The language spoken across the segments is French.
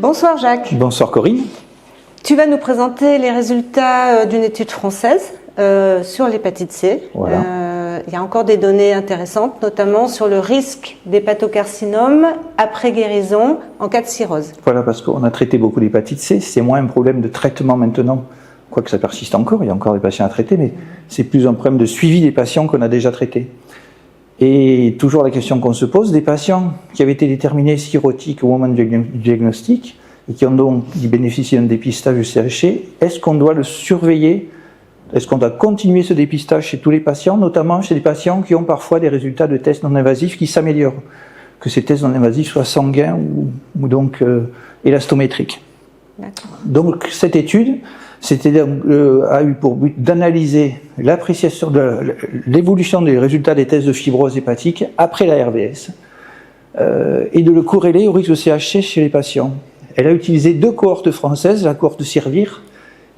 Bonsoir Jacques. Bonsoir Corinne. Tu vas nous présenter les résultats d'une étude française sur l'hépatite C. Voilà. Il y a encore des données intéressantes, notamment sur le risque d'hépatocarcinome après guérison en cas de cirrhose. Voilà, parce qu'on a traité beaucoup d'hépatite C, c'est moins un problème de traitement maintenant, quoique ça persiste encore, il y a encore des patients à traiter, mais c'est plus un problème de suivi des patients qu'on a déjà traités. Et toujours la question qu'on se pose, des patients qui avaient été déterminés cirrhotiques au moment du diagnostic et qui ont donc bénéficié d'un dépistage du CHC, est-ce qu'on doit le surveiller? Est-ce qu'on doit continuer ce dépistage chez tous les patients, notamment chez des patients qui ont parfois des résultats de tests non invasifs qui s'améliorent, que ces tests non invasifs soient sanguins ou donc élastométriques. Donc cette étude a eu pour but d'analyser l'appréciation de l'évolution des résultats des tests de fibrose hépatique après la RVS et de le corréler au risque de CHC chez les patients. Elle a utilisé deux cohortes françaises, la cohorte de Servir,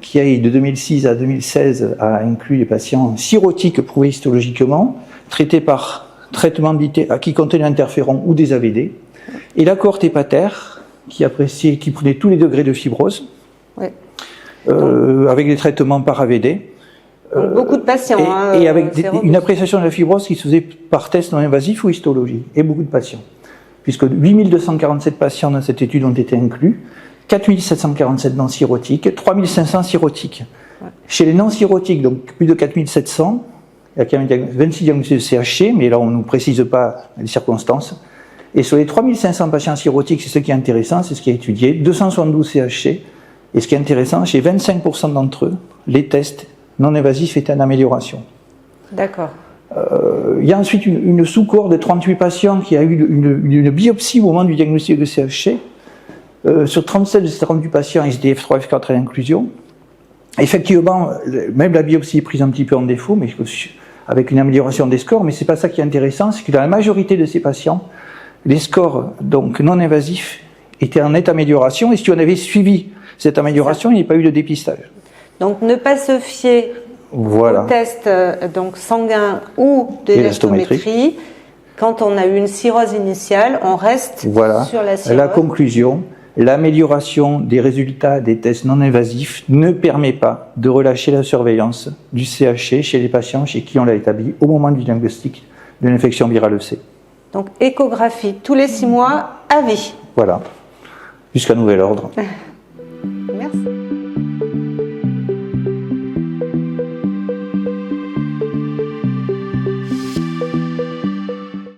qui de 2006 à 2016 a inclus les patients cirrhotiques prouvés histologiquement, traités par traitement qui contenait l'interféron ou des AVD, et la cohorte Hépater, qui prenait tous les degrés de fibrose, ouais. Avec des traitements par AVD. Beaucoup de patients. Et avec une appréciation de la fibrose qui se faisait par test non invasif ou histologie, et beaucoup de patients. Puisque 8247 patients dans cette étude ont été inclus, 4747 non-cirrhotiques, 3500 cirrhotiques. Ouais. Chez les non-cirrhotiques, donc plus de 4700, il y a quand même 26 diagnostics de CHC, mais là on ne nous précise pas les circonstances. Et sur les 3500 patients cirrhotiques, c'est ce qui est intéressant, c'est ce qui est étudié, 272 CHC. Et ce qui est intéressant, chez 25% d'entre eux, les tests non invasifs étaient en amélioration. D'accord. Il y a ensuite une sous-cohorte de 38 patients qui a eu une biopsie au moment du diagnostic de CHC. Sur 37 de ces 38 patients, SDF3, F4 et l'inclusion. Effectivement, même la biopsie est prise un petit peu en défaut, mais avec une amélioration des scores, mais ce n'est pas ça qui est intéressant, c'est que dans la majorité de ces patients, les scores donc non invasifs étaient en nette amélioration, et si on avait suivi cette amélioration, il n'y a pas eu de dépistage. Donc ne pas se fier voilà. aux tests donc sanguins ou de l'élastométrie. Quand on a eu une cirrhose initiale, on reste voilà. sur la cirrhose. La conclusion, l'amélioration des résultats des tests non invasifs ne permet pas de relâcher la surveillance du CHC chez les patients chez qui on l'a établi au moment du diagnostic de l'infection virale C. Donc échographie tous les 6 mois à vie. Voilà, jusqu'à nouvel ordre.